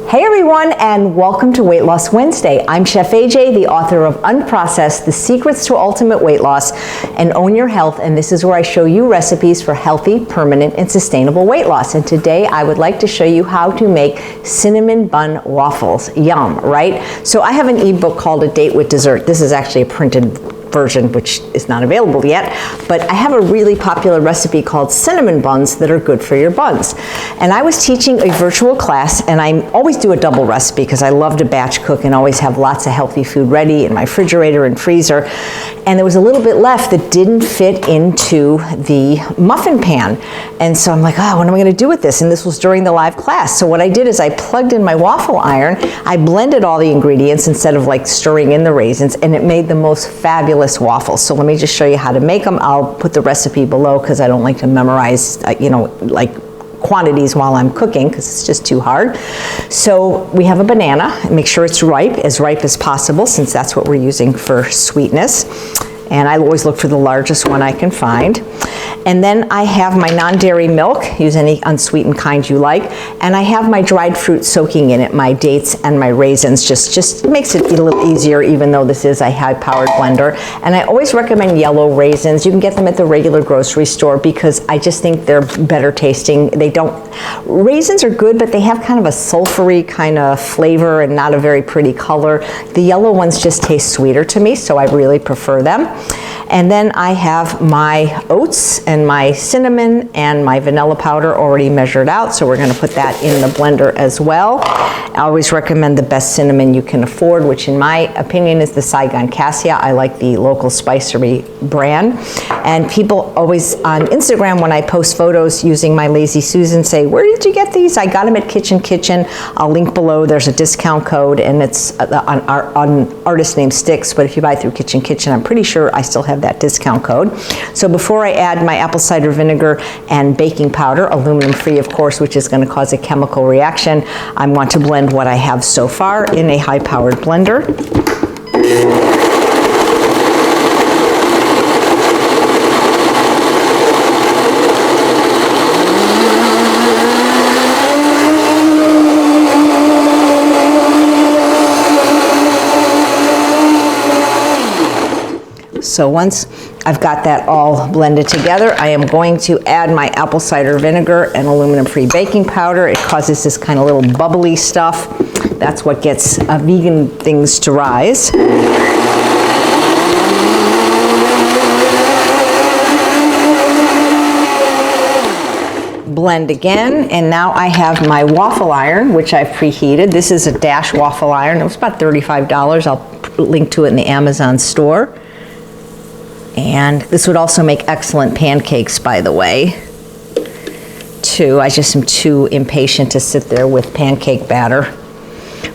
Hey everyone, and welcome to Weight Loss Wednesday. I'm Chef AJ, the author of Unprocessed, The Secrets to Ultimate Weight Loss and Own Your Health, and this is where I show you recipes for healthy, permanent, and sustainable weight loss. And today I would like to show you how to make cinnamon bun waffles. Yum, right? So I have an ebook called A Date with Dessert. This is actually a printed version, which is not available yet, but I have a really popular recipe called cinnamon buns that are good for your buns. And I was teaching a virtual class, and I always do a double recipe because I love to batch cook and always have lots of healthy food ready in my refrigerator and freezer. And there was a little bit left that didn't fit into the muffin pan. And so I'm like, oh, what am I gonna do with this? And this was during the live class. So what I did is I plugged in my waffle iron, I blended all the ingredients instead of like stirring in the raisins, and it made the most fabulous waffles. So let me just show you how to make them. I'll put the recipe below because I don't like to memorize, like quantities while I'm cooking because it's just too hard. So we have a banana. Make sure it's ripe as possible since that's what we're using for sweetness. And I always look for the largest one I can find. And then I have my non-dairy milk, use any unsweetened kind you like, and I have my dried fruit soaking in it, my dates and my raisins, just makes it a little easier even though this is a high-powered blender. And I always recommend yellow raisins. You can get them at the regular grocery store because I just think they're better tasting. Raisins are good, but they have kind of a sulfury kind of flavor and not a very pretty color. The yellow ones just taste sweeter to me, so I really prefer them. And then I have my oats and my cinnamon and my vanilla powder already measured out, so we're gonna put that in the blender as well. I always recommend the best cinnamon you can afford, which in my opinion is the Saigon Cassia. I like the local spicery brand. And people always on Instagram when I post photos using my Lazy Susan say, where did you get these? I got them at KItchn. I'll link below. There's a discount code and it's on artist name Sticks, but if you buy through KItchn, I'm pretty sure I still have that discount code. So before I add my apple cider vinegar and baking powder, aluminum free of course, which is going to cause a chemical reaction, I want to blend what I have so far in a high-powered blender. So once I've got that all blended together, I am going to add my apple cider vinegar and aluminum-free baking powder. It causes this kind of little bubbly stuff. That's what gets vegan things to rise. Blend again, and now I have my waffle iron, which I've preheated. This is a Dash waffle iron. It was about $35. I'll link to it in the Amazon store. And this would also make excellent pancakes, by the way, too. I just am too impatient to sit there with pancake batter.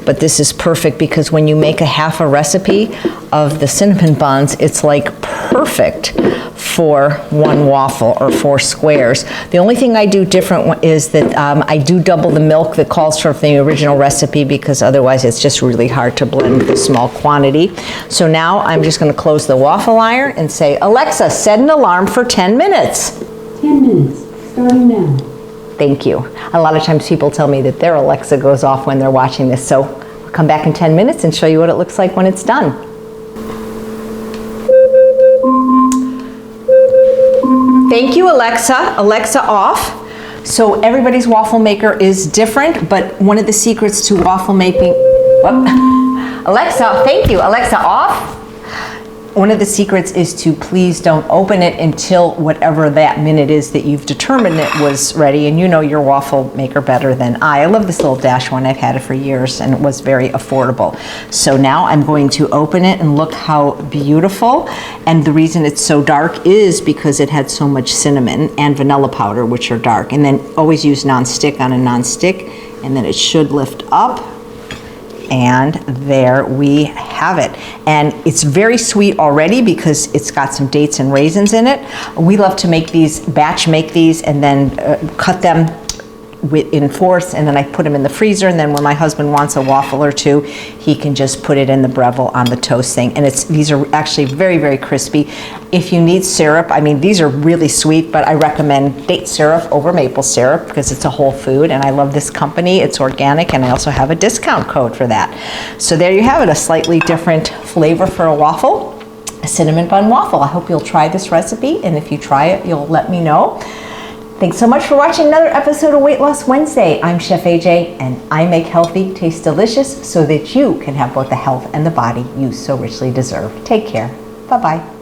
But this is perfect because when you make a half a recipe of the cinnamon buns, it's like perfect for one waffle or 4 squares. The only thing I do different is that I do double the milk that calls for the original recipe because otherwise it's just really hard to blend the small quantity. So now I'm just going to close the waffle iron and say, Alexa, set an alarm for 10 minutes. 10 minutes, starting now. Thank you. A lot of times people tell me that their Alexa goes off when they're watching this, so I'll come back in 10 minutes and show you what it looks like when it's done. Thank you, Alexa. Alexa off. So everybody's waffle maker is different, but one of the secrets to waffle making, Alexa, thank you. Alexa off. One of the secrets is to please don't open it until whatever that minute is that you've determined it was ready, and you know your waffle maker better than I. I love this little Dash one. I've had it for years and it was very affordable. So now I'm going to open it and look how beautiful. And the reason it's so dark is because it had so much cinnamon and vanilla powder, which are dark. And then always use non-stick on a non-stick, and then it should lift up. And there we have it. And it's very sweet already because it's got some dates and raisins in it. We love to make these, batch make these, and then cut them in force, and then I put them in the freezer, and then when my husband wants a waffle or two, he can just put it in the Breville on the toast thing. And these are actually very, very crispy. If you need syrup, I mean, these are really sweet, but I recommend date syrup over maple syrup because it's a whole food, and I love this company. It's organic, and I also have a discount code for that. So there you have it, a slightly different flavor for a waffle. A cinnamon bun waffle. I hope you'll try this recipe, and if you try it, you'll let me know. Thanks so much for watching another episode of Weight Loss Wednesday. I'm Chef AJ, and I make healthy taste delicious so that you can have both the health and the body you so richly deserve. Take care. Bye-bye.